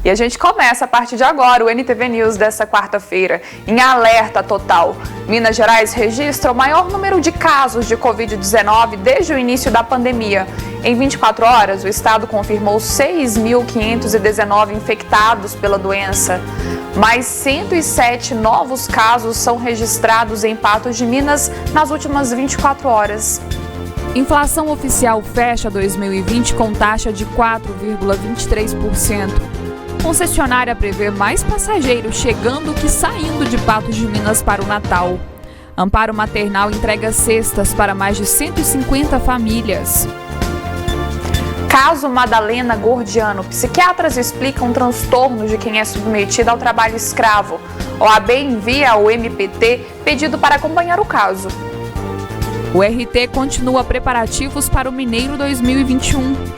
E a gente começa a partir de agora o NTV News dessa quarta-feira em alerta total. Minas Gerais registra o maior número de casos de Covid-19 desde o início da pandemia. Em 24 horas, o estado confirmou 6.519 infectados pela doença. Mais 107 novos casos são registrados em Patos de Minas nas últimas 24 horas. Inflação oficial fecha 2020 com taxa de 4,23%. Concessionária prevê mais passageiros chegando que saindo de Patos de Minas para o Natal. Amparo Maternal entrega cestas para mais de 150 famílias. Caso Madalena Gordiano, psiquiatras explicam transtornos de quem é submetido ao trabalho escravo. OAB envia ao MPT pedido para acompanhar o caso. O RT continua preparativos para o Mineiro 2021.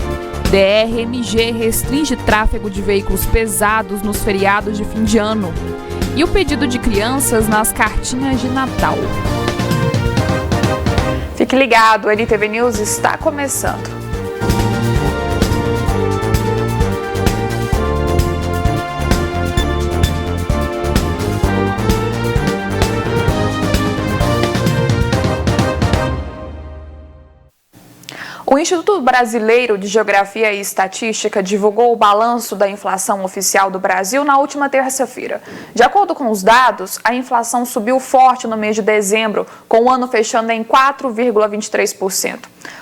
DRMG restringe tráfego de veículos pesados nos feriados de fim de ano. E o pedido de crianças nas cartinhas de Natal. Fique ligado, o NTV News está começando. O Instituto Brasileiro de Geografia e Estatística divulgou o balanço da inflação oficial do Brasil na última terça-feira. De acordo com os dados, a inflação subiu forte no mês de dezembro, com o ano fechando em 4,23%.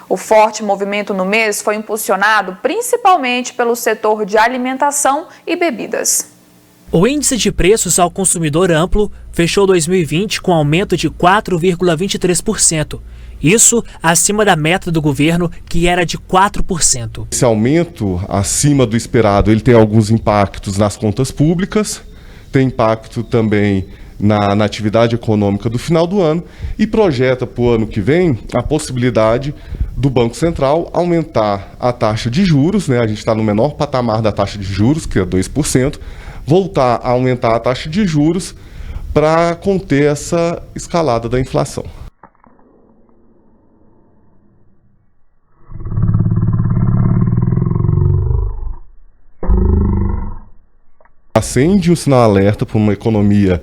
O forte movimento no mês foi impulsionado principalmente pelo setor de alimentação e bebidas. O índice de preços ao consumidor amplo fechou 2020 com aumento de 4,23%. Isso acima da meta do governo, que era de 4%. Esse aumento acima do esperado, ele tem alguns impactos nas contas públicas, tem impacto também na atividade econômica do final do ano e projeta para o ano que vem a possibilidade do Banco Central aumentar a taxa de juros, né? A gente está no menor patamar da taxa de juros, que é 2%, voltar a aumentar a taxa de juros para conter essa escalada da inflação. Acende um sinal-alerta para uma economia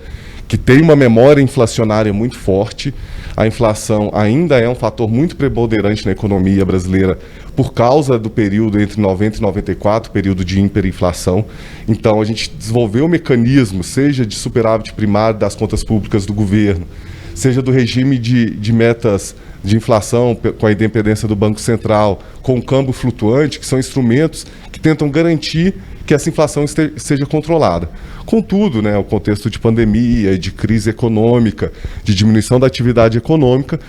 que tem uma memória inflacionária muito forte. A inflação ainda é um fator muito preponderante na economia brasileira por causa do período entre 90 e 94, período de hiperinflação. Então, a gente desenvolveu um mecanismo, seja de superávit primário das contas públicas do governo, seja do regime de metas de inflação com a independência do Banco Central, com o câmbio flutuante, que são instrumentos que tentam garantir que essa inflação seja controlada. Contudo, o contexto de pandemia, de crise econômica, de diminuição da atividade econômica,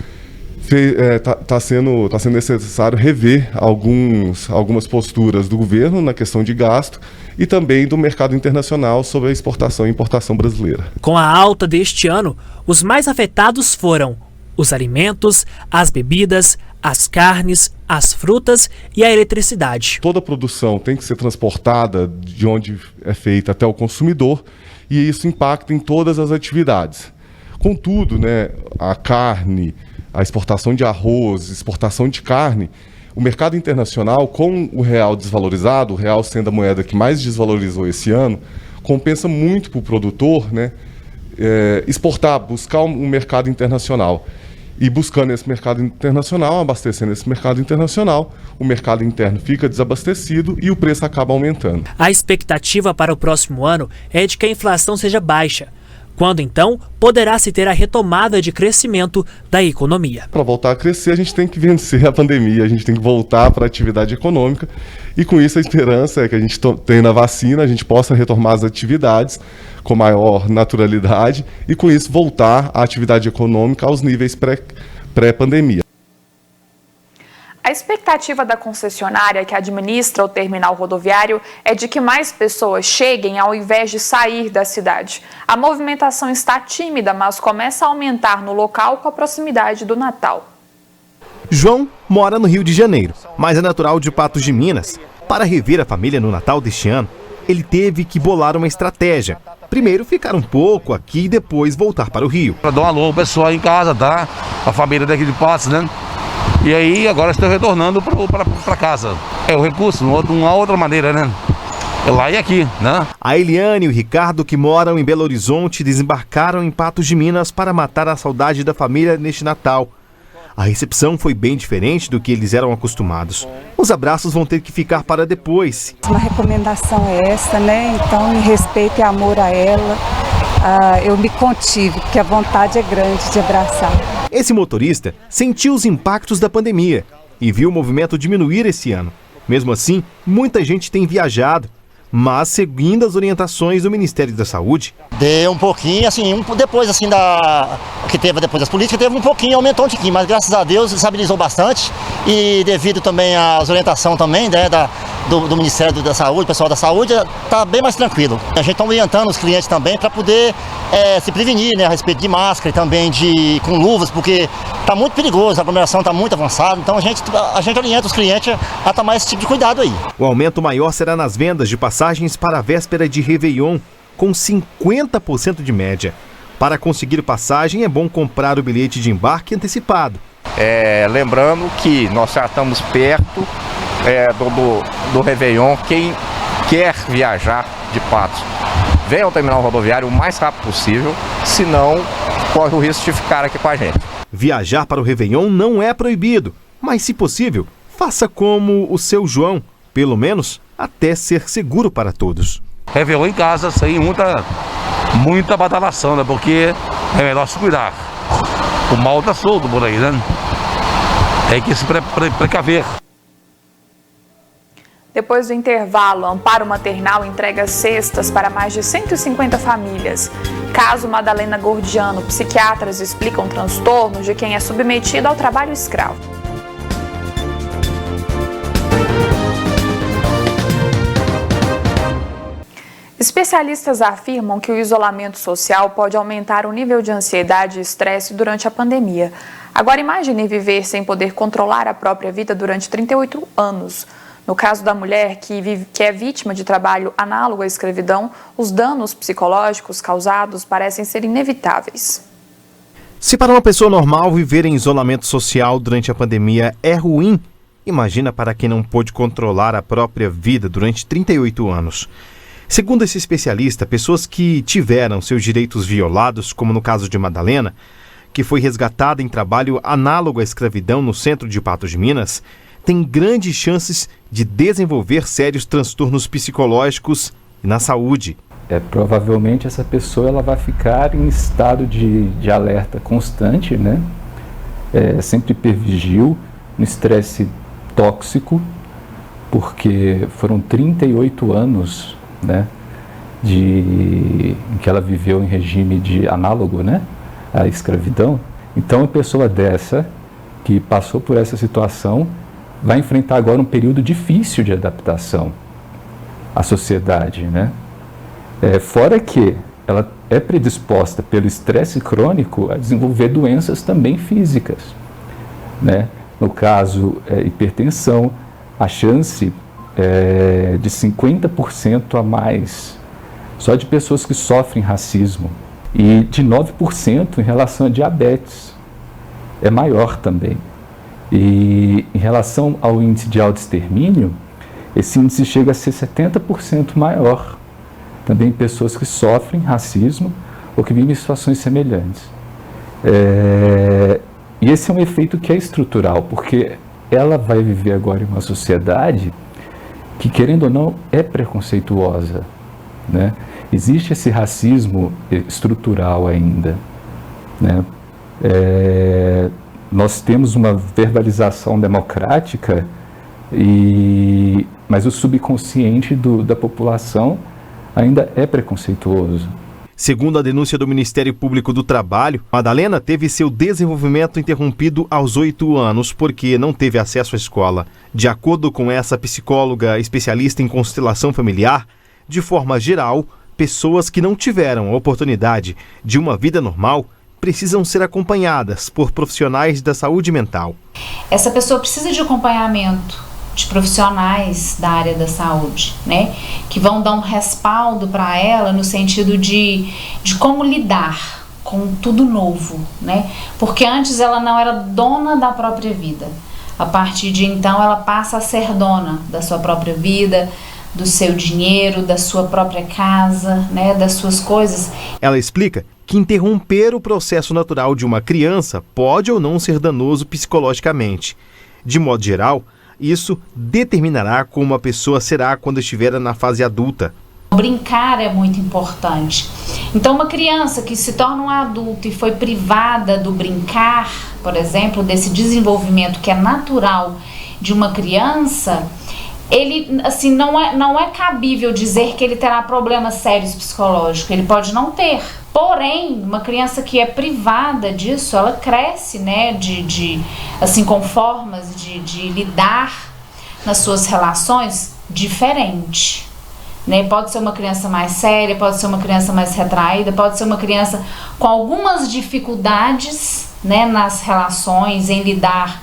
está sendo necessário rever algumas posturas do governo na questão de gasto e também do mercado internacional sobre a exportação e importação brasileira. Com a alta deste ano, os mais afetados foram os alimentos, as bebidas, as carnes, as frutas e a eletricidade. Toda a produção tem que ser transportada de onde é feita até o consumidor e isso impacta em todas as atividades. Contudo, a carne, a exportação de arroz, exportação de carne, o mercado internacional, com o real desvalorizado, o real sendo a moeda que mais desvalorizou esse ano, compensa muito para o produtor exportar, buscar um mercado internacional. E buscando esse mercado internacional, abastecendo esse mercado internacional, o mercado interno fica desabastecido e o preço acaba aumentando. A expectativa para o próximo ano é de que a inflação seja baixa, quando então poderá se ter a retomada de crescimento da economia. Para voltar a crescer, a gente tem que vencer a pandemia, a gente tem que voltar para a atividade econômica e com isso a esperança é que a gente tenha na vacina, a gente possa retomar as atividades com maior naturalidade e com isso voltar à atividade econômica aos níveis pré-pandemia. A expectativa da concessionária que administra o terminal rodoviário é de que mais pessoas cheguem ao invés de sair da cidade. A movimentação está tímida, mas começa a aumentar no local com a proximidade do Natal. João mora no Rio de Janeiro, mas é natural de Patos de Minas. Para rever a família no Natal deste ano, ele teve que bolar uma estratégia. Primeiro ficar um pouco aqui e depois voltar para o Rio. Para dar um alô ao pessoal em casa, tá? A família daqui de Patos, né? E aí agora estou retornando para casa. É o recurso, uma outra maneira, né? lá e aqui, né? A Eliane e o Ricardo, que moram em Belo Horizonte, desembarcaram em Patos de Minas para matar a saudade da família neste Natal. A recepção foi bem diferente do que eles eram acostumados. Os abraços vão ter que ficar para depois. Uma recomendação é essa, né? Então, em respeito e amor a ela, eu me contive, porque a vontade é grande de abraçar. Esse motorista sentiu os impactos da pandemia e viu o movimento diminuir esse ano. Mesmo assim, muita gente tem viajado, mas seguindo as orientações do Ministério da Saúde. Deu um pouquinho, assim, depois assim que teve depois das políticas, teve um pouquinho, aumentou um tiquinho, mas graças a Deus estabilizou bastante e devido também às orientações também, né, do Ministério da Saúde, pessoal da saúde, está bem mais tranquilo. A gente está orientando os clientes também para poder se prevenir, né, a respeito de máscara e também com luvas, porque está muito perigoso, a aglomeração está muito avançada, então a gente orienta os clientes a tomar esse tipo de cuidado aí. O aumento maior será nas vendas de passagens para a véspera de Réveillon, com 50% de média. Para conseguir passagem é bom comprar o bilhete de embarque antecipado. Lembrando que nós já estamos perto do Réveillon. Quem quer viajar de Patos, venha ao terminal rodoviário o mais rápido possível, senão corre o risco de ficar aqui com a gente. Viajar para o Réveillon não é proibido, mas se possível, faça como o seu João, pelo menos até ser seguro para todos. Réveillon em casa, sem muita badalação, né? Porque é melhor se cuidar. O mal tá solto por aí, né? Tem que se precaver. Depois do intervalo, Amparo Maternal entrega cestas para mais de 150 famílias. Caso Madalena Gordiano, psiquiatras explicam transtornos de quem é submetido ao trabalho escravo. Especialistas afirmam que o isolamento social pode aumentar o nível de ansiedade e estresse durante a pandemia. Agora imagine viver sem poder controlar a própria vida durante 38 anos. No caso da mulher que é vítima de trabalho análogo à escravidão, os danos psicológicos causados parecem ser inevitáveis. Se para uma pessoa normal viver em isolamento social durante a pandemia é ruim, imagina para quem não pôde controlar a própria vida durante 38 anos. Segundo esse especialista, pessoas que tiveram seus direitos violados, como no caso de Madalena, que foi resgatada em trabalho análogo à escravidão no centro de Patos de Minas, têm grandes chances de desenvolver sérios transtornos psicológicos e na saúde. Provavelmente essa pessoa ela vai ficar em estado de alerta constante, né? Sempre hipervigil, um estresse tóxico, porque foram 38 anos, né, em que ela viveu em regime de análogo, né, à escravidão. Então, uma pessoa dessa, que passou por essa situação, vai enfrentar agora um período difícil de adaptação à sociedade, né? Fora que ela é predisposta pelo estresse crônico a desenvolver doenças também físicas, né? No caso, hipertensão, a chance de 50% a mais só de pessoas que sofrem racismo e de 9% em relação a diabetes, é maior também. E em relação ao índice de autoextermínio, esse índice chega a ser 70% maior, também em pessoas que sofrem racismo ou que vivem situações semelhantes. E esse é um efeito que é estrutural, porque ela vai viver agora em uma sociedade que, querendo ou não, é preconceituosa, né? Existe esse racismo estrutural ainda, né? Nós temos uma verbalização democrática, mas o subconsciente da população ainda é preconceituoso. Segundo a denúncia do Ministério Público do Trabalho, Madalena teve seu desenvolvimento interrompido aos 8 anos porque não teve acesso à escola. De acordo com essa psicóloga especialista em constelação familiar, de forma geral, pessoas que não tiveram a oportunidade de uma vida normal precisam ser acompanhadas por profissionais da saúde mental. Essa pessoa precisa de acompanhamento de profissionais da área da saúde, né, que vão dar um respaldo para ela no sentido de como lidar com tudo novo, né, porque antes ela não era dona da própria vida. A partir de então ela passa a ser dona da sua própria vida, do seu dinheiro, da sua própria casa, né, das suas coisas. Ela explica que interromper o processo natural de uma criança pode ou não ser danoso psicologicamente. De modo geral, isso determinará como a pessoa será quando estiver na fase adulta. Brincar é muito importante. Então, uma criança que se torna um adulto e foi privada do brincar, por exemplo, desse desenvolvimento que é natural de uma criança, ele, assim, não é cabível dizer que ele terá problemas sérios psicológicos. Ele pode não ter. Porém, uma criança que é privada disso, ela cresce, né, assim, com formas de lidar nas suas relações diferente. Né? Pode ser uma criança mais séria, pode ser uma criança mais retraída, pode ser uma criança com algumas dificuldades, né, nas relações, em lidar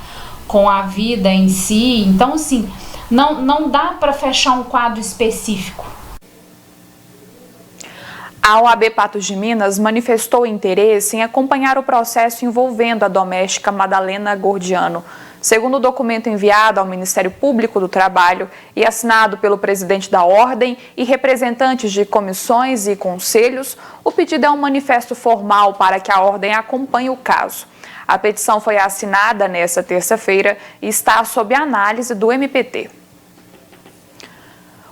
com a vida em si. Então, assim, não dá para fechar um quadro específico. A OAB Patos de Minas manifestou interesse em acompanhar o processo envolvendo a doméstica Madalena Gordiano. Segundo o documento enviado ao Ministério Público do Trabalho e assinado pelo presidente da Ordem e representantes de comissões e conselhos, o pedido é um manifesto formal para que a Ordem acompanhe o caso. A petição foi assinada nesta terça-feira e está sob análise do MPT.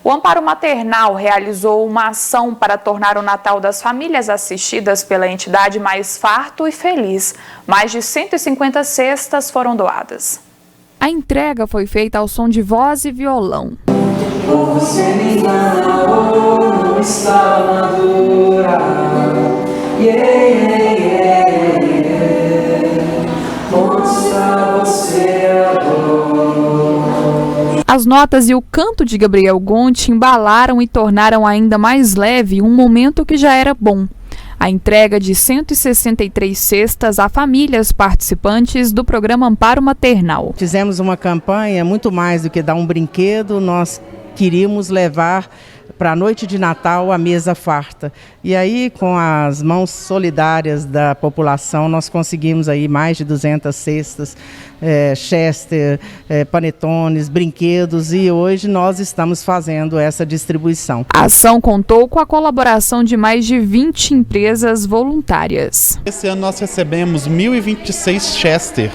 O Amparo Maternal realizou uma ação para tornar o Natal das famílias assistidas pela entidade mais farto e feliz. Mais de 150 cestas foram doadas. A entrega foi feita ao som de voz e violão. Você me ama, não está madura. Onde está você agora? As notas e o canto de Gabriel Gonti embalaram e tornaram ainda mais leve um momento que já era bom. A entrega de 163 cestas a famílias participantes do programa Amparo Maternal. Fizemos uma campanha, muito mais do que dar um brinquedo, nós queríamos levar para a noite de Natal a mesa farta. E aí, com as mãos solidárias da população, nós conseguimos aí mais de 200 cestas, Chester, panetones, brinquedos, e hoje nós estamos fazendo essa distribuição. A ação contou com a colaboração de mais de 20 empresas voluntárias. Esse ano nós recebemos 1.026 Chester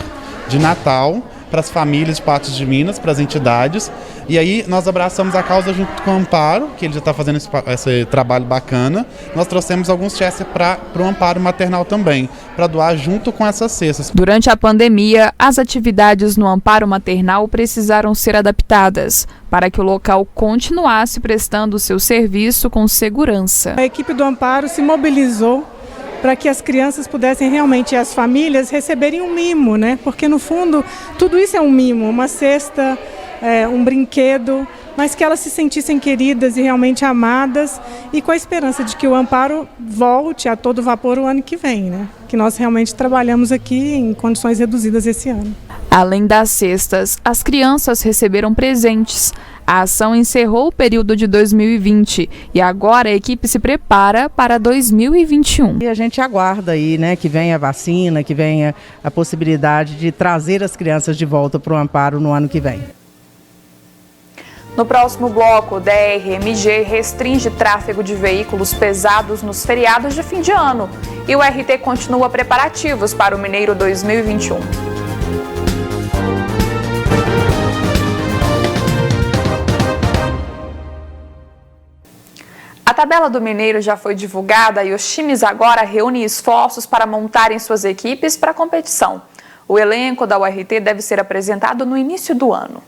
de Natal para as famílias de Patos de Minas, para as entidades. E aí nós abraçamos a causa junto com o Amparo, que ele já está fazendo esse trabalho bacana. Nós trouxemos alguns Chester para o Amparo Maternal também, para doar junto com essas cestas. Durante a pandemia, as atividades no Amparo Maternal precisaram ser adaptadas para que o local continuasse prestando seu serviço com segurança. A equipe do Amparo se mobilizou para que as crianças pudessem realmente, as famílias, receberem um mimo, né? Porque no fundo tudo isso é um mimo, uma cesta, um brinquedo, mas que elas se sentissem queridas e realmente amadas, e com a esperança de que o Amparo volte a todo vapor o ano que vem, né? Que nós realmente trabalhamos aqui em condições reduzidas esse ano. Além das cestas, as crianças receberam presentes. A ação encerrou o período de 2020 e agora a equipe se prepara para 2021. E a gente aguarda aí, né, que venha a vacina, que venha a possibilidade de trazer as crianças de volta para o Amparo no ano que vem. No próximo bloco, o DRMG restringe tráfego de veículos pesados nos feriados de fim de ano e o RT continua preparativos para o Mineiro 2021. A tabela do Mineiro já foi divulgada e os times agora reúnem esforços para montarem suas equipes para a competição. O elenco da URT deve ser apresentado no início do ano.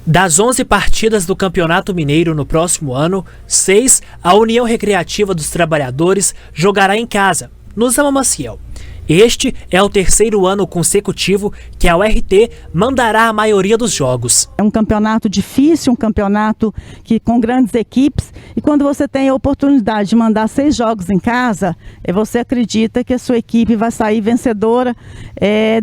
Das 11 partidas do Campeonato Mineiro no próximo ano, 6 a União Recreativa dos Trabalhadores jogará em casa, no Zama Maciel. Este é o terceiro ano consecutivo que a URT mandará a maioria dos jogos. É um campeonato difícil, um campeonato com grandes equipes, e quando você tem a oportunidade de mandar 6 jogos em casa, você acredita que a sua equipe vai sair vencedora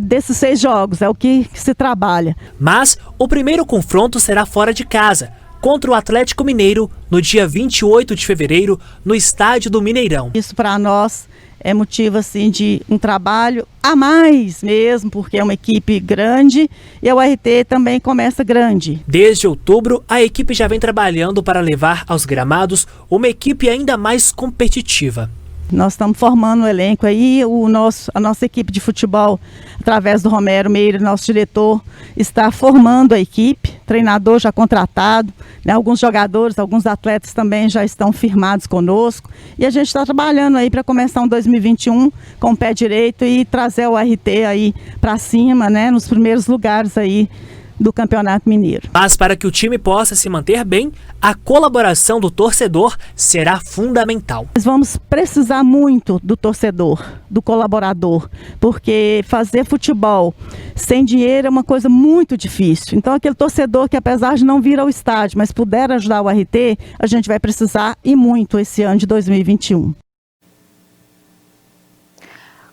desses 6 jogos, é o que se trabalha. Mas o primeiro confronto será fora de casa, contra o Atlético Mineiro, no dia 28 de fevereiro, no estádio do Mineirão. Isso para nós é motivo assim de um trabalho a mais mesmo, porque é uma equipe grande e a URT também começa grande. Desde outubro, a equipe já vem trabalhando para levar aos gramados uma equipe ainda mais competitiva. Nós estamos formando um elenco aí, a nossa equipe de futebol, através do Romero Meire, nosso diretor, está formando a equipe, treinador já contratado, né, alguns jogadores, alguns atletas também já estão firmados conosco, e a gente está trabalhando aí para começar um 2021 com o pé direito e trazer o RT aí para cima, né, nos primeiros lugares aí do Campeonato Mineiro. Mas para que o time possa se manter bem, a colaboração do torcedor será fundamental. Nós vamos precisar muito do torcedor, do colaborador, porque fazer futebol sem dinheiro é uma coisa muito difícil. Então aquele torcedor que, apesar de não vir ao estádio, mas puder ajudar o RT, a gente vai precisar e muito esse ano de 2021.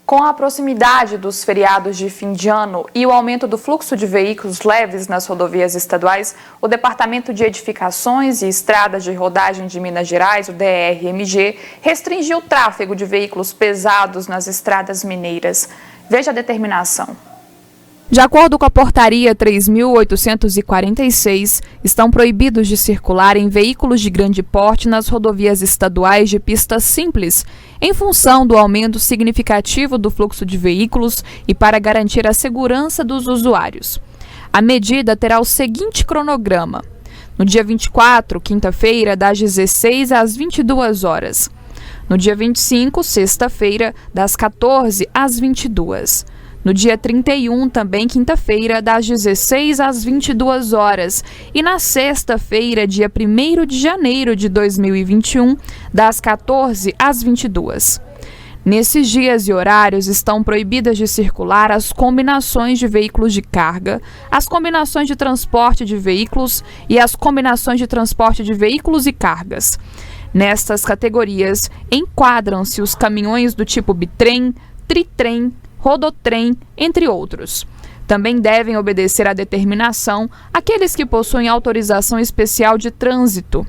Com a proximidade dos feriados de fim de ano e o aumento do fluxo de veículos leves nas rodovias estaduais, o Departamento de Edificações e Estradas de Rodagem de Minas Gerais, o DRMG, restringiu o tráfego de veículos pesados nas estradas mineiras. Veja a determinação. De acordo com a Portaria 3.846, estão proibidos de circular em veículos de grande porte nas rodovias estaduais de pista simples, em função do aumento significativo do fluxo de veículos e para garantir a segurança dos usuários. A medida terá o seguinte cronograma: no dia 24, quinta-feira, das 16 às 22 horas. No dia 25, sexta-feira, das 14 às 22. No dia 31, também quinta-feira, das 16 às 22 horas. E na sexta-feira, dia 1º de janeiro de 2021, das 14 às 22. Nesses dias e horários estão proibidas de circular as combinações de veículos de carga, as combinações de transporte de veículos e as combinações de transporte de veículos e cargas. Nestas categorias, enquadram-se os caminhões do tipo bitrem, tritrem, rodotrem, entre outros. Também devem obedecer à determinação aqueles que possuem autorização especial de trânsito.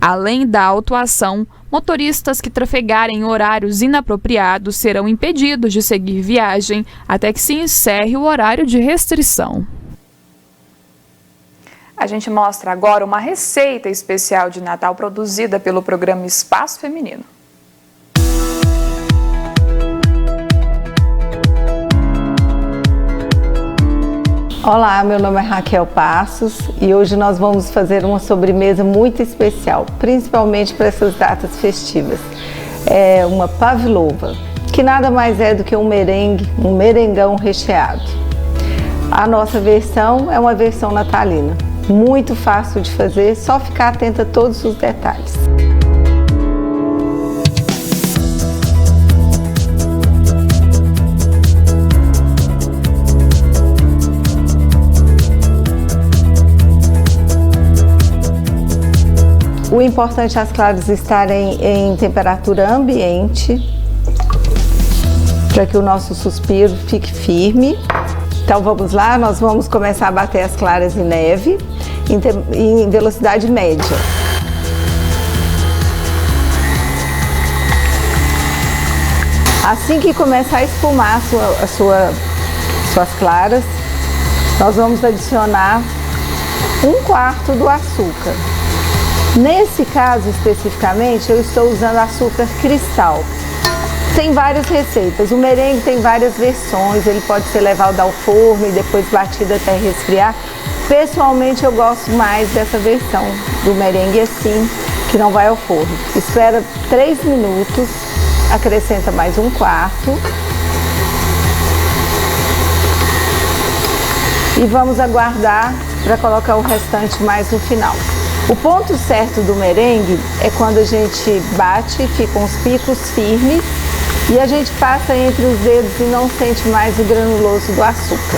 Além da autuação, motoristas que trafegarem em horários inapropriados serão impedidos de seguir viagem até que se encerre o horário de restrição. A gente mostra agora uma receita especial de Natal produzida pelo programa Espaço Feminino. Olá, meu nome é Raquel Passos e hoje nós vamos fazer uma sobremesa muito especial, principalmente para essas datas festivas. É uma pavlova, que nada mais é do que um merengue, um merengão recheado. A nossa versão é uma versão natalina, muito fácil de fazer, só ficar atenta a todos os detalhes. O importante é as claras estarem em temperatura ambiente, para que o nosso suspiro fique firme. Então vamos lá, nós vamos começar a bater as claras em neve, em velocidade média. Assim que começar a espumar suas claras, nós vamos adicionar 1/4 do açúcar. Nesse caso especificamente, eu estou usando açúcar cristal. Tem várias receitas, o merengue tem várias versões, ele pode ser levado ao forno e depois batido até resfriar. Pessoalmente eu gosto mais dessa versão do merengue assim, que não vai ao forno. Espera 3 minutos, acrescenta mais 1/4. E vamos aguardar para colocar o restante mais no final. O ponto certo do merengue é quando a gente bate, ficam os picos firmes e a gente passa entre os dedos e não sente mais o granuloso do açúcar.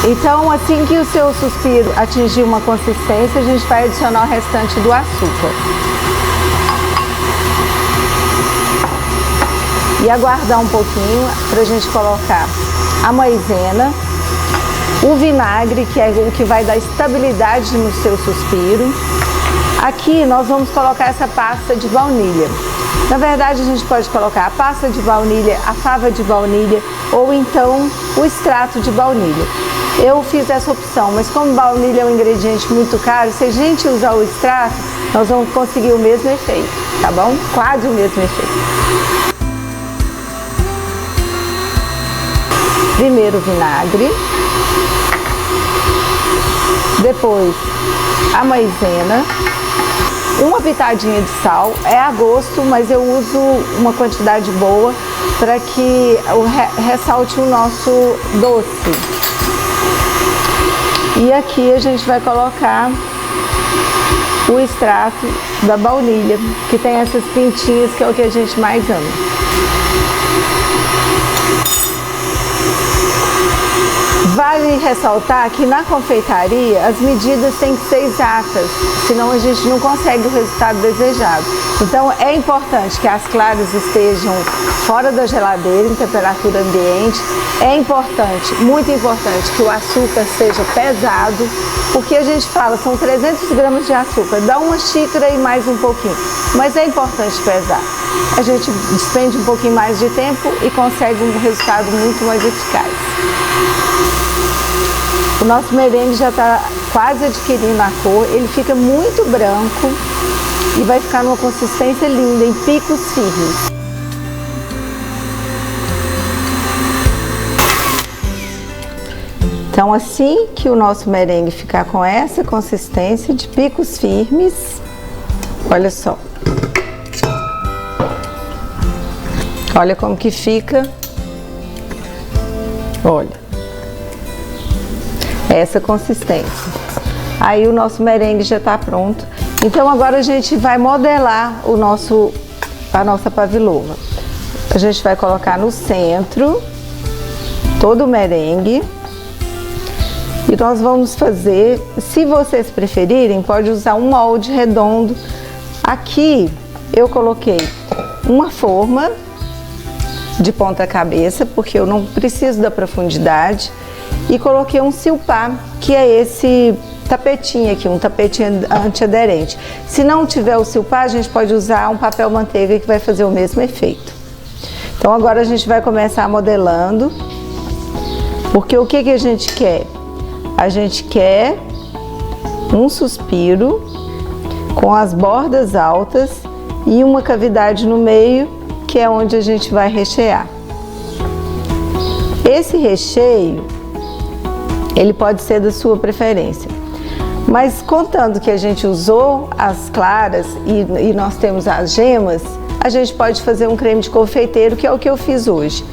Então, assim que o seu suspiro atingir uma consistência, a gente vai adicionar o restante do açúcar. E aguardar um pouquinho para a gente colocar a maisena, O vinagre, que é o que vai dar estabilidade no seu suspiro. Aqui nós vamos colocar essa pasta de baunilha. Na verdade, a gente pode colocar a pasta de baunilha, a fava de baunilha ou então o extrato de baunilha. Eu fiz essa opção, mas como baunilha é um ingrediente muito caro, se a gente usar o extrato, nós vamos conseguir o mesmo efeito, tá bom? Quase o mesmo efeito. Primeiro o vinagre, depois a maizena, uma pitadinha de sal, é a gosto, mas eu uso uma quantidade boa para que ressalte o nosso doce. E aqui a gente vai colocar o extrato da baunilha, que tem essas pintinhas, que é o que a gente mais ama. Vale ressaltar que na confeitaria as medidas têm que ser exatas, senão a gente não consegue o resultado desejado. Então é importante que as claras estejam fora da geladeira, em temperatura ambiente. É importante, muito importante, que o açúcar seja pesado, porque a gente fala, são 300 gramas de açúcar, dá uma xícara e mais um pouquinho, mas é importante pesar. A gente despende um pouquinho mais de tempo e consegue um resultado muito mais eficaz. O nosso merengue já está quase adquirindo a cor, ele fica muito branco e vai ficar numa consistência linda, em picos firmes. Então, assim que o nosso merengue ficar com essa consistência de picos firmes, olha só. Olha como que fica. Olha. Essa consistência. Aí o nosso merengue já está pronto. Então agora a gente vai modelar a nossa pavlova. A gente vai colocar no centro todo o merengue. E nós vamos fazer, se vocês preferirem, pode usar um molde redondo. Aqui eu coloquei uma forma de ponta cabeça, porque eu não preciso da profundidade. E coloquei um silpar, que é esse tapetinho aqui, um tapetinho antiaderente. Se não tiver o silpar, a gente pode usar um papel manteiga que vai fazer o mesmo efeito. Então agora a gente vai começar modelando, porque o que a gente quer? A gente quer um suspiro com as bordas altas e uma cavidade no meio, que é onde a gente vai rechear. Esse recheio, ele pode ser da sua preferência, mas contando que a gente usou as claras e nós temos as gemas, a gente pode fazer um creme de confeiteiro, que é o que eu fiz hoje,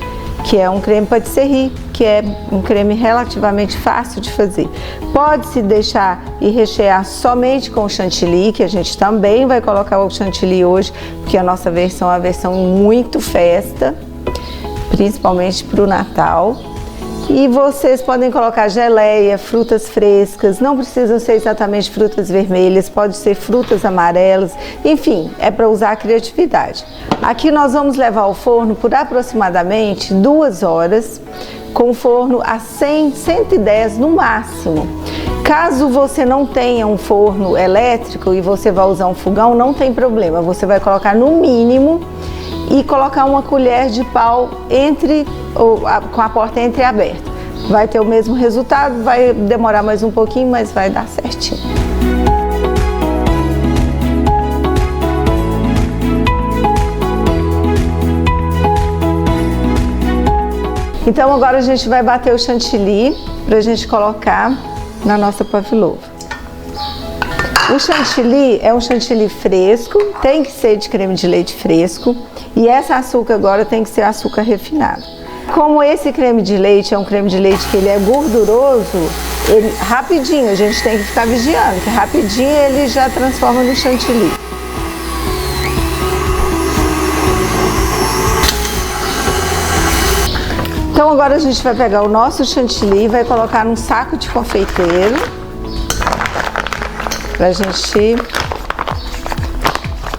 que é um creme patisserie, que é um creme relativamente fácil de fazer. Pode-se deixar e rechear somente com chantilly, que a gente também vai colocar o chantilly hoje, porque a nossa versão é uma versão muito festa, principalmente para o Natal. E vocês podem colocar geleia, frutas frescas, não precisam ser exatamente frutas vermelhas, pode ser frutas amarelas, enfim, é para usar a criatividade. Aqui nós vamos levar ao forno por aproximadamente 2 horas, com o forno a 100, 110 no máximo. Caso você não tenha um forno elétrico e você vai usar um fogão, não tem problema, você vai colocar no mínimo e colocar uma colher de pau com a porta entreaberta. Vai ter o mesmo resultado, vai demorar mais um pouquinho, mas vai dar certinho. Então agora a gente vai bater o chantilly para a gente colocar na nossa pavlova. O chantilly é um chantilly fresco, tem que ser de creme de leite fresco. E essa açúcar agora tem que ser açúcar refinado. Como esse creme de leite é um creme de leite que ele é gorduroso, rapidinho a gente tem que ficar vigiando, que rapidinho ele já transforma no chantilly. Então agora a gente vai pegar o nosso chantilly e vai colocar num saco de confeiteiro, pra gente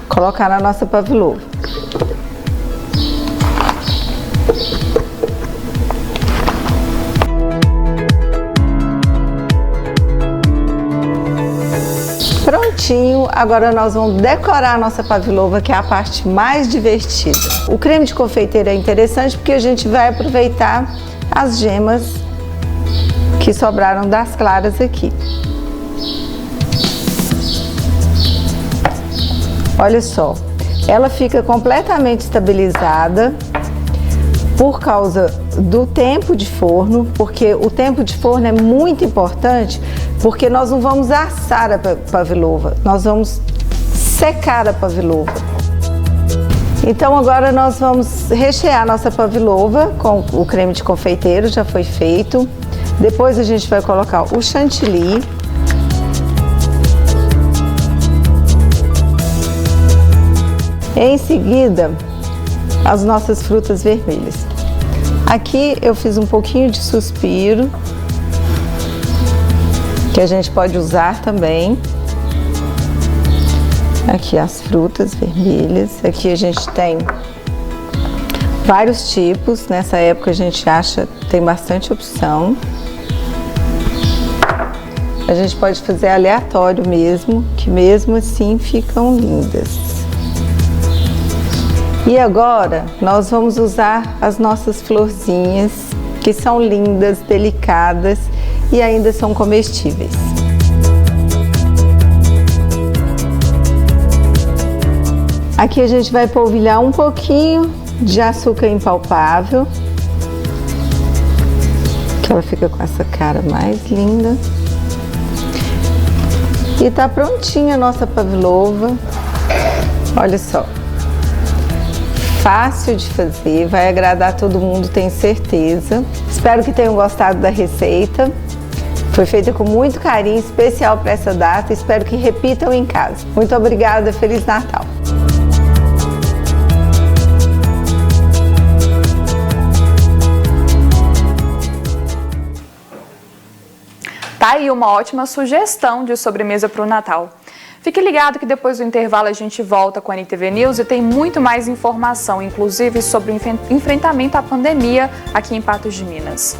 colocar na nossa pavlova. Prontinho, agora nós vamos decorar a nossa pavlova, que é a parte mais divertida. O creme de confeiteiro é interessante porque a gente vai aproveitar as gemas que sobraram das claras aqui. Olha só, ela fica completamente estabilizada por causa do tempo de forno, porque o tempo de forno é muito importante, porque nós não vamos assar a pavlova, nós vamos secar a pavlova. Então agora nós vamos rechear a nossa pavlova com o creme de confeiteiro, já foi feito. Depois a gente vai colocar o chantilly. Em seguida, as nossas frutas vermelhas. Aqui eu fiz um pouquinho de suspiro, que a gente pode usar também. Aqui as frutas vermelhas. Aqui a gente tem vários tipos. Nessa época a gente acha que tem bastante opção. A gente pode fazer aleatório mesmo, que mesmo assim ficam lindas. E agora nós vamos usar as nossas florzinhas, que são lindas, delicadas e ainda são comestíveis. Aqui a gente vai polvilhar um pouquinho de açúcar impalpável, que ela fica com essa cara mais linda. E tá prontinha a nossa pavlova. Olha só. Fácil de fazer, vai agradar todo mundo, tenho certeza. Espero que tenham gostado da receita. Foi feita com muito carinho, especial para essa data. Espero que repitam em casa. Muito obrigada, Feliz Natal! Tá aí uma ótima sugestão de sobremesa para o Natal. Fique ligado que depois do intervalo a gente volta com a NTV News e tem muito mais informação, inclusive sobre o enfrentamento à pandemia aqui em Patos de Minas.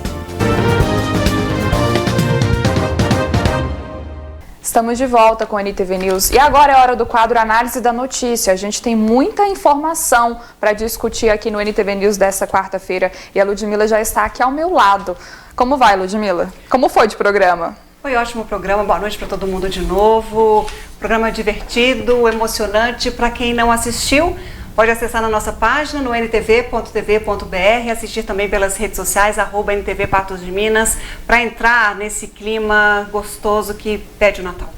Estamos de volta com a NTV News e agora é hora do quadro Análise da Notícia. A gente tem muita informação para discutir aqui no NTV News dessa quarta-feira e a Ludmila já está aqui ao meu lado. Como vai, Ludmila? Como foi de programa? Foi ótimo o programa, boa noite para todo mundo de novo. Programa divertido, emocionante. Para quem não assistiu, pode acessar na nossa página no ntv.tv.br, assistir também pelas redes sociais, @NTV Patos de Minas, para entrar nesse clima gostoso que pede o Natal.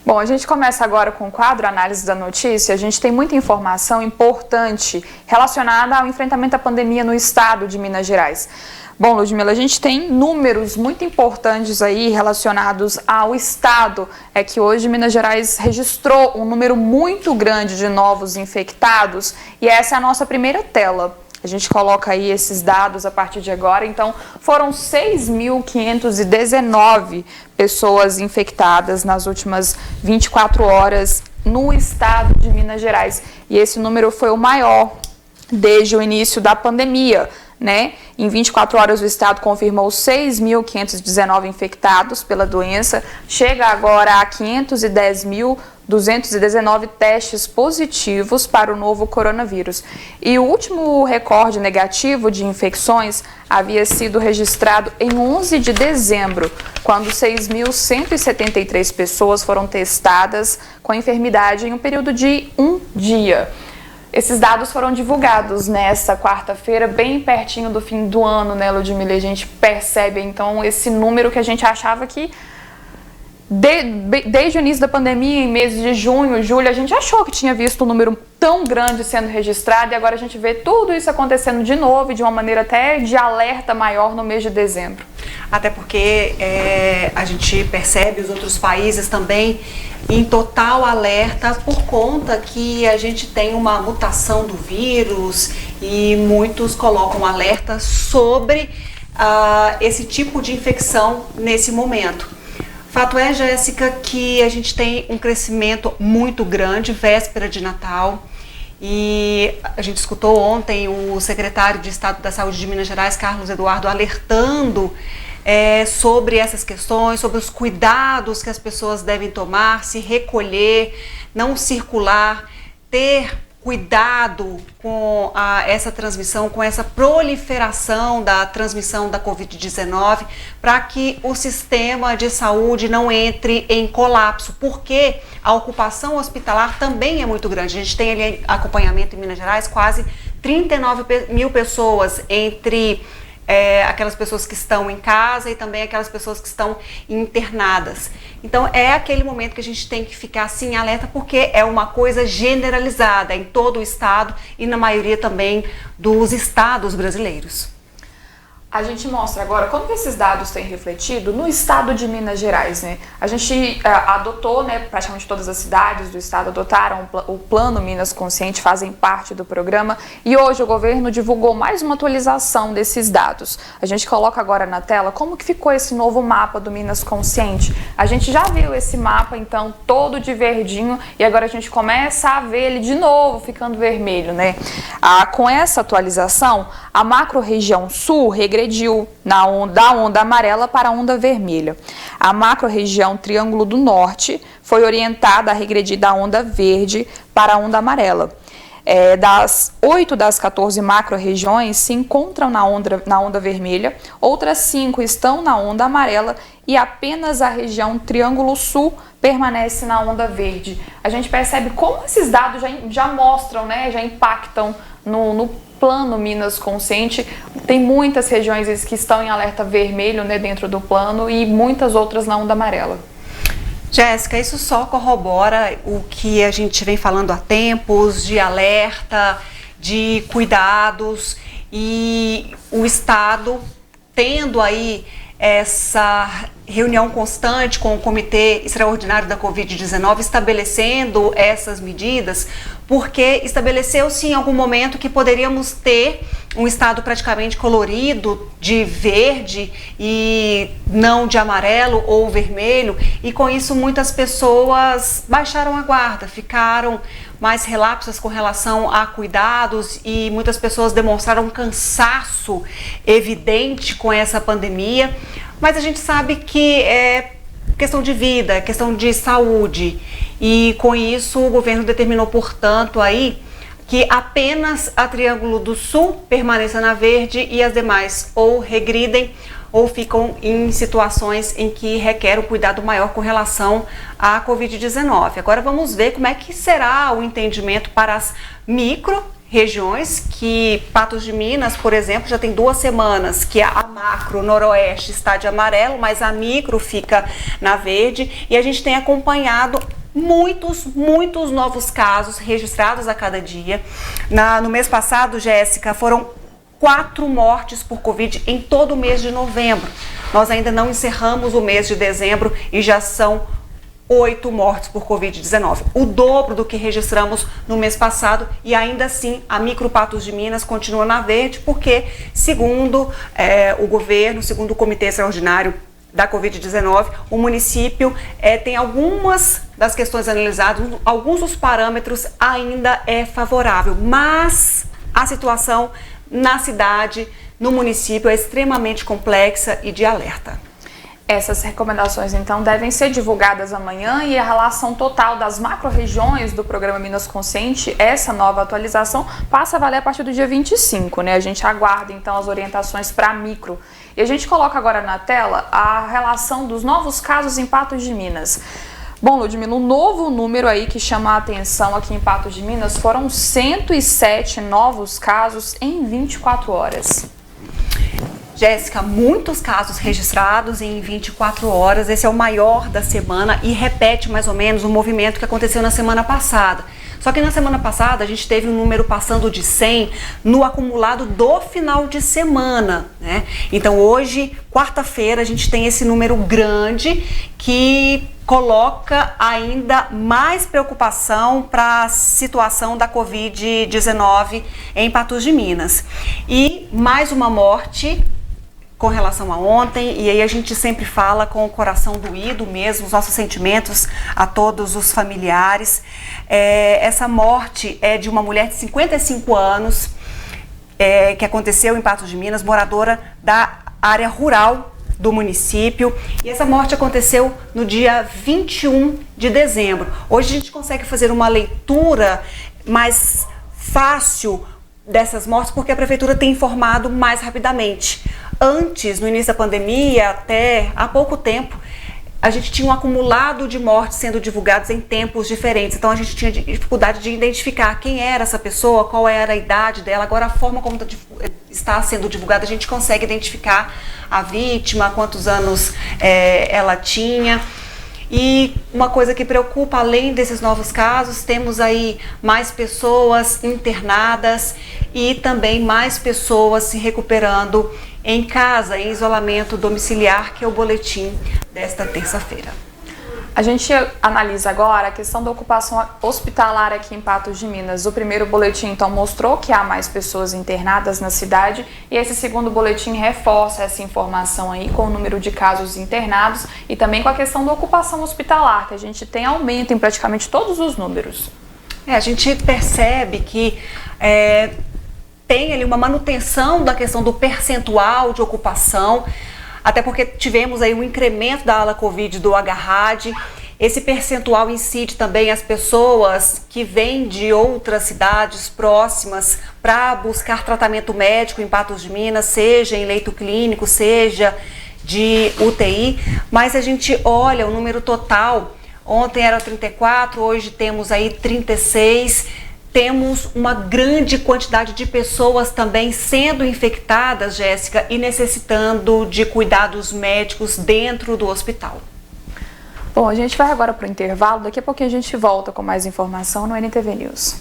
Bom, a gente começa agora com o quadro Análise da Notícia. A gente tem muita informação importante relacionada ao enfrentamento à pandemia no estado de Minas Gerais. Bom, Ludmila, a gente tem números muito importantes aí relacionados ao estado. É que hoje Minas Gerais registrou um número muito grande de novos infectados e essa é a nossa primeira tela. A gente coloca aí esses dados a partir de agora. Então, foram 6.519 pessoas infectadas nas últimas 24 horas no estado de Minas Gerais. E esse número foi o maior desde o início da pandemia, né? Em 24 horas o estado confirmou 6.519 infectados pela doença, chega agora a 510.219 testes positivos para o novo coronavírus. E o último recorde negativo de infecções havia sido registrado em 11 de dezembro, quando 6.173 pessoas foram testadas com a enfermidade em um período de um dia. Esses dados foram divulgados nesta quarta-feira, bem pertinho do fim do ano, né, Ludmila? A gente percebe, então, esse número que a gente achava que, desde o início da pandemia, em meses de junho, julho, a gente achou que tinha visto um número tão grande sendo registrado e agora a gente vê tudo isso acontecendo de novo e de uma maneira até de alerta maior no mês de dezembro. Até porque a gente percebe os outros países também em total alerta por conta que a gente tem uma mutação do vírus e muitos colocam alerta sobre esse tipo de infecção nesse momento. Fato é, Jéssica, que a gente tem um crescimento muito grande, véspera de Natal, e a gente escutou ontem o secretário de Estado da Saúde de Minas Gerais, Carlos Eduardo, alertando sobre essas questões, sobre os cuidados que as pessoas devem tomar, se recolher, não circular, ter cuidado com essa transmissão, com essa proliferação da transmissão da Covid-19, para que o sistema de saúde não entre em colapso, porque a ocupação hospitalar também é muito grande. A gente tem ali acompanhamento em Minas Gerais, quase 39 mil pessoas, entre aquelas pessoas que estão em casa e também aquelas pessoas que estão internadas. Então é aquele momento que a gente tem que ficar assim alerta, porque é uma coisa generalizada em todo o estado e na maioria também dos estados brasileiros. A gente mostra agora como que esses dados têm refletido no estado de Minas Gerais, né? A gente adotou, né, praticamente todas as cidades do estado adotaram o Plano Minas Consciente, fazem parte do programa, e hoje o governo divulgou mais uma atualização desses dados. A gente coloca agora na tela como que ficou esse novo mapa do Minas Consciente. A gente já viu esse mapa, então, todo de verdinho, e agora a gente começa a ver ele de novo ficando vermelho, né? Com essa atualização, a macro-região sul regrediu da onda amarela para a onda vermelha. A macro-região Triângulo do Norte foi orientada a regredir da onda verde para a onda amarela. Das 8 das 14 macro-regiões se encontram na onda vermelha, outras 5 estão na onda amarela e apenas a região Triângulo Sul permanece na onda verde. A gente percebe como esses dados já mostram, né, já impactam no Plano Minas Consciente. Tem muitas regiões que estão em alerta vermelho, né, dentro do plano, e muitas outras na onda amarela. Jéssica, isso só corrobora o que a gente vem falando há tempos, de alerta, de cuidados, e o Estado tendo aí essa reunião constante com o Comitê Extraordinário da Covid-19, estabelecendo essas medidas, porque estabeleceu-se em algum momento que poderíamos ter um estado praticamente colorido de verde e não de amarelo ou vermelho, e com isso muitas pessoas baixaram a guarda, ficaram mais relapsas com relação a cuidados, e muitas pessoas demonstraram um cansaço evidente com essa pandemia. Mas a gente sabe que é questão de vida, questão de saúde, e com isso o governo determinou, portanto, aí que apenas a Triângulo do Sul permaneça na verde e as demais ou regridem ou ficam em situações em que requer um cuidado maior com relação à Covid-19. Agora vamos ver como é que será o entendimento para as micro-regiões, que Patos de Minas, por exemplo, já tem 2 semanas que a macro noroeste está de amarelo, mas a micro fica na verde, e a gente tem acompanhado muitos novos casos registrados a cada dia. No mês passado, Jéssica, foram 4 mortes por Covid em todo o mês de novembro. Nós ainda não encerramos o mês de dezembro e já são 8 mortes por Covid-19, o dobro do que registramos no mês passado, e ainda assim a micro Patos de Minas continua na verde, porque, segundo o governo, segundo o Comitê Extraordinário da Covid-19, o município tem algumas das questões analisadas, alguns dos parâmetros ainda é favorável, mas a situação na cidade, no município, é extremamente complexa e de alerta. Essas recomendações, então, devem ser divulgadas amanhã, e a relação total das macro-regiões do programa Minas Consciente, essa nova atualização, passa a valer a partir do dia 25, né? A gente aguarda, então, as orientações para micro. E a gente coloca agora na tela a relação dos novos casos em Patos de Minas. Bom, Ludmila, um novo número aí que chama a atenção aqui em Patos de Minas foram 107 novos casos em 24 horas. Jéssica, muitos casos registrados em 24 horas, esse é o maior da semana e repete mais ou menos o movimento que aconteceu na semana passada. Só que na semana passada a gente teve um número passando de 100 no acumulado do final de semana, né? Então hoje, quarta-feira, a gente tem esse número grande que coloca ainda mais preocupação para a situação da Covid-19 em Patos de Minas. E mais uma morte com relação a ontem, e aí a gente sempre fala com o coração doído mesmo, os nossos sentimentos a todos os familiares. Essa morte é de uma mulher de 55 anos, que aconteceu em Patos de Minas, moradora da área rural do município. E essa morte aconteceu no dia 21 de dezembro. Hoje a gente consegue fazer uma leitura mais fácil dessas mortes porque a prefeitura tem informado mais rapidamente. Antes, no início da pandemia, até há pouco tempo, a gente tinha um acumulado de mortes sendo divulgados em tempos diferentes. Então a gente tinha dificuldade de identificar quem era essa pessoa, qual era a idade dela. Agora a forma como está sendo divulgada, a gente consegue identificar a vítima, quantos anos ela tinha. E uma coisa que preocupa, além desses novos casos, temos aí mais pessoas internadas e também mais pessoas se recuperando em casa, em isolamento domiciliar, que é o boletim desta terça-feira. A gente analisa agora a questão da ocupação hospitalar aqui em Patos de Minas. O primeiro boletim, então, mostrou que há mais pessoas internadas na cidade e esse segundo boletim reforça essa informação aí com o número de casos internados e também com a questão da ocupação hospitalar, que a gente tem aumento em praticamente todos os números. A gente percebe que tem ali uma manutenção da questão do percentual de ocupação, até porque tivemos aí um incremento da ala Covid do Agarrad. Esse percentual incide também as pessoas que vêm de outras cidades próximas para buscar tratamento médico em Patos de Minas, seja em leito clínico, seja de UTI, mas a gente olha o número total, ontem era 34, hoje temos aí 36, temos uma grande quantidade de pessoas também sendo infectadas, Jéssica, e necessitando de cuidados médicos dentro do hospital. Bom, a gente vai agora para o intervalo, daqui a pouquinho a gente volta com mais informação no NTV News.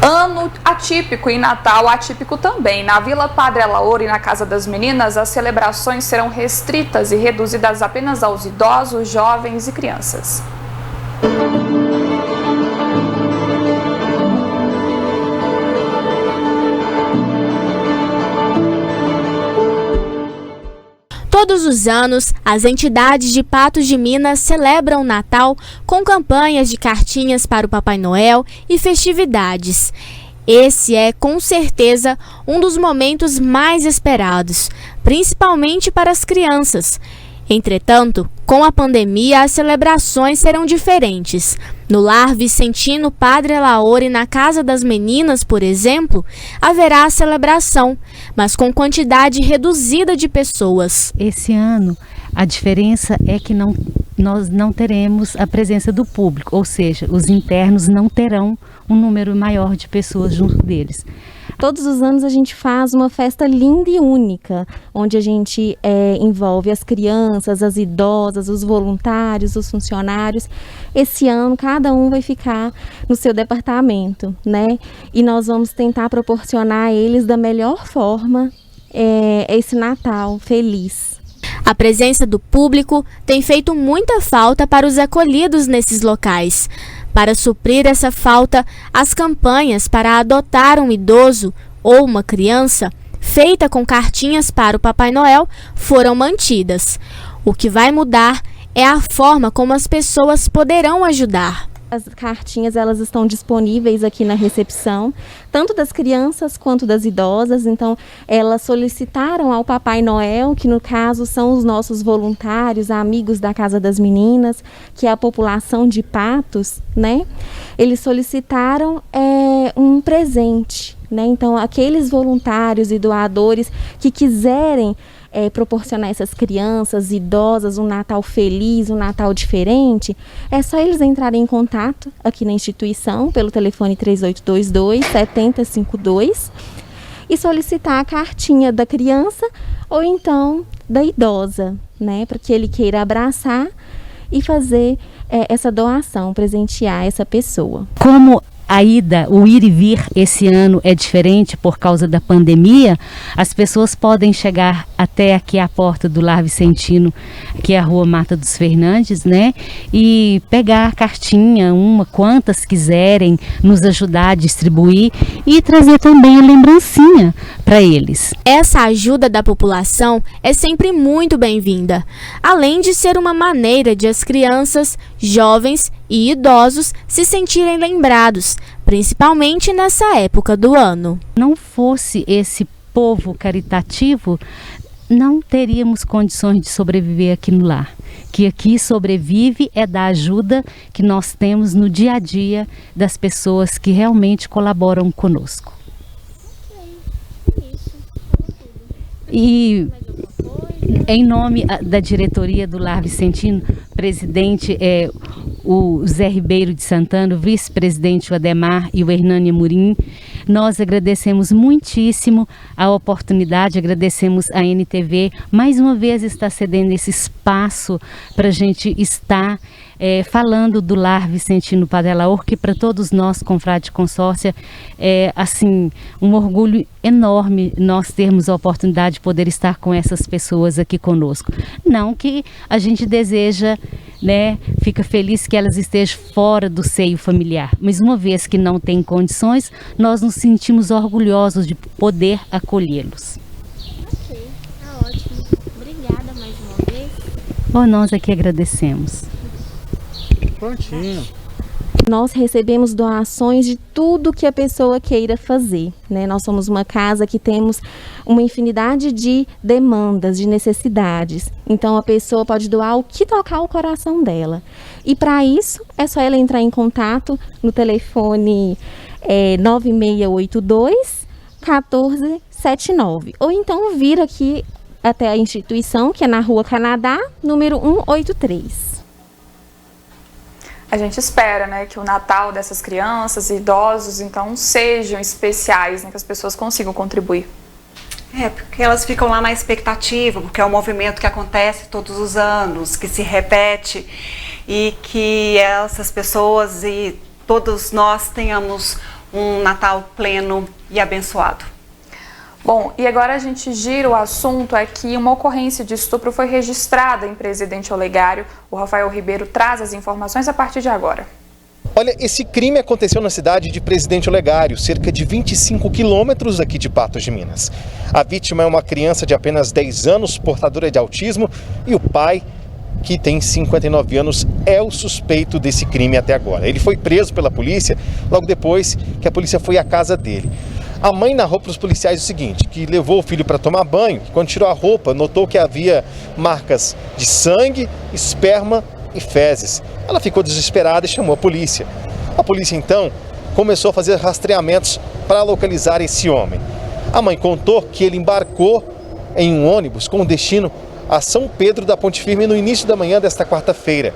Ano atípico e Natal atípico também. Na Vila Padre Alaor e na Casa das Meninas, as celebrações serão restritas e reduzidas apenas aos idosos, jovens e crianças. Todos os anos, as entidades de Patos de Minas celebram o Natal com campanhas de cartinhas para o Papai Noel e festividades. Esse é, com certeza, um dos momentos mais esperados, principalmente para as crianças. Entretanto, com a pandemia, as celebrações serão diferentes. No Lar Vicentino Padre Alaor e na Casa das Meninas, por exemplo, haverá a celebração, mas com quantidade reduzida de pessoas. Esse ano, a diferença é que nós não teremos a presença do público, ou seja, os internos não terão um número maior de pessoas junto deles. Todos os anos a gente faz uma festa linda e única, onde a gente envolve as crianças, as idosas, os voluntários, os funcionários. Esse ano cada um vai ficar no seu departamento, né? E nós vamos tentar proporcionar a eles da melhor forma esse Natal feliz. A presença do público tem feito muita falta para os acolhidos nesses locais. Para suprir essa falta, as campanhas para adotar um idoso ou uma criança, feita com cartinhas para o Papai Noel, foram mantidas. O que vai mudar é a forma como as pessoas poderão ajudar. As cartinhas elas estão disponíveis aqui na recepção, tanto das crianças quanto das idosas. Então, elas solicitaram ao Papai Noel, que no caso são os nossos voluntários, amigos da Casa das Meninas, que é a população de Patos, né? Eles solicitaram um presente, né? Então, aqueles voluntários e doadores que quiserem proporcionar a essas crianças, idosas, um Natal feliz, um Natal diferente, é só eles entrarem em contato aqui na instituição pelo telefone 3822-7052 e solicitar a cartinha da criança ou então da idosa, né, para que ele queira abraçar e fazer essa doação, presentear essa pessoa. Como o ir e vir esse ano é diferente por causa da pandemia, as pessoas podem chegar até aqui à porta do Lar Vicentino, que é a Rua Mata dos Fernandes, né? E pegar a cartinha, quantas quiserem, nos ajudar a distribuir e trazer também a lembrancinha para eles. Essa ajuda da população é sempre muito bem-vinda, além de ser uma maneira de as crianças, jovens e idosos se sentirem lembrados, principalmente nessa época do ano. Não fosse esse povo caritativo, não teríamos condições de sobreviver aqui no lar. Que aqui sobrevive é da ajuda que nós temos no dia a dia das pessoas que realmente colaboram conosco. E em nome da diretoria do Lar Vicentino, presidente é o Zé Ribeiro de Santana, vice-presidente o Ademar e o Hernani Amorim, nós agradecemos muitíssimo a oportunidade, agradecemos a NTV, mais uma vez está cedendo esse espaço para a gente estar falando do Lar Vicentino Padre Alaor, que para todos nós, confrade consórcia, é assim, um orgulho enorme nós termos a oportunidade de poder estar com essas pessoas aqui conosco. Não que a gente deseja, né, fica feliz que elas estejam fora do seio familiar, mas uma vez que não tem condições, nós nos sentimos orgulhosos de poder acolhê-los. Ok, tá ótimo. Obrigada mais uma vez. Bom, nós aqui agradecemos. Prontinho. Nós recebemos doações de tudo que a pessoa queira fazer, né? Nós somos uma casa que temos uma infinidade de demandas, de necessidades. Então a pessoa pode doar o que tocar o coração dela. E para isso é só ela entrar em contato no telefone 9682 1479. Ou então vir aqui até a instituição, que é na Rua Canadá, número 183. A gente espera, né, que o Natal dessas crianças e idosos, então, sejam especiais, né, que as pessoas consigam contribuir. Porque elas ficam lá na expectativa, porque é um movimento que acontece todos os anos, que se repete, e que essas pessoas e todos nós tenhamos um Natal pleno e abençoado. Bom, e agora a gente gira o assunto aqui. Uma ocorrência de estupro foi registrada em Presidente Olegário. O Rafael Ribeiro traz as informações a partir de agora. Olha, esse crime aconteceu na cidade de Presidente Olegário, cerca de 25 quilômetros aqui de Patos de Minas. A vítima é uma criança de apenas 10 anos, portadora de autismo, e o pai, que tem 59 anos, é o suspeito desse crime até agora. Ele foi preso pela polícia logo depois que a polícia foi à casa dele. A mãe narrou para os policiais o seguinte, que levou o filho para tomar banho, e quando tirou a roupa, notou que havia marcas de sangue, esperma e fezes. Ela ficou desesperada e chamou a polícia. A polícia, então, começou a fazer rastreamentos para localizar esse homem. A mãe contou que ele embarcou em um ônibus com destino a São Pedro da Ponte Firme no início da manhã desta quarta-feira.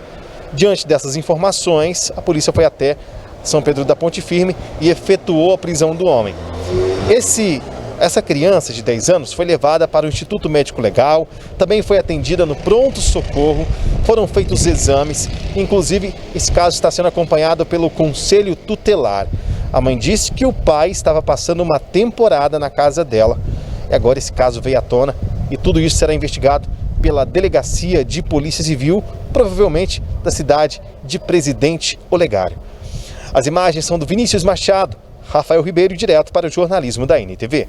Diante dessas informações, a polícia foi até São Pedro da Ponte Firme e efetuou a prisão do homem. Essa criança de 10 anos foi levada para o Instituto Médico Legal, também foi atendida no pronto-socorro, foram feitos exames, inclusive esse caso está sendo acompanhado pelo Conselho Tutelar. A mãe disse que o pai estava passando uma temporada na casa dela. E agora esse caso veio à tona e tudo isso será investigado pela Delegacia de Polícia Civil, provavelmente da cidade de Presidente Olegário. As imagens são do Vinícius Machado, Rafael Ribeiro, direto para o jornalismo da NTV.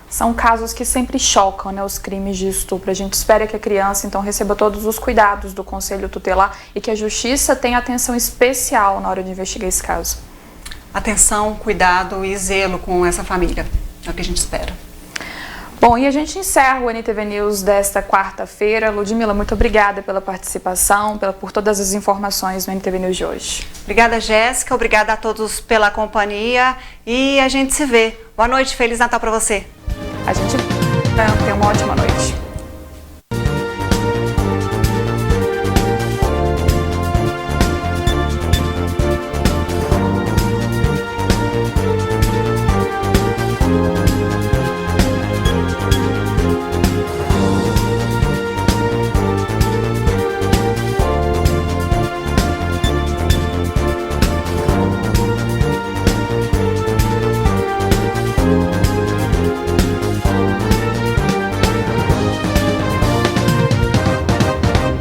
São casos que sempre chocam, né, os crimes de estupro. A gente espera que a criança, então, receba todos os cuidados do Conselho Tutelar e que a Justiça tenha atenção especial na hora de investigar esse caso. Atenção, cuidado e zelo com essa família. É o que a gente espera. Bom, e a gente encerra o NTV News desta quarta-feira. Ludmila, muito obrigada pela participação, por todas as informações no NTV News de hoje. Obrigada, Jéssica. Obrigada a todos pela companhia e a gente se vê. Boa noite, Feliz Natal para você. A gente tem uma ótima noite.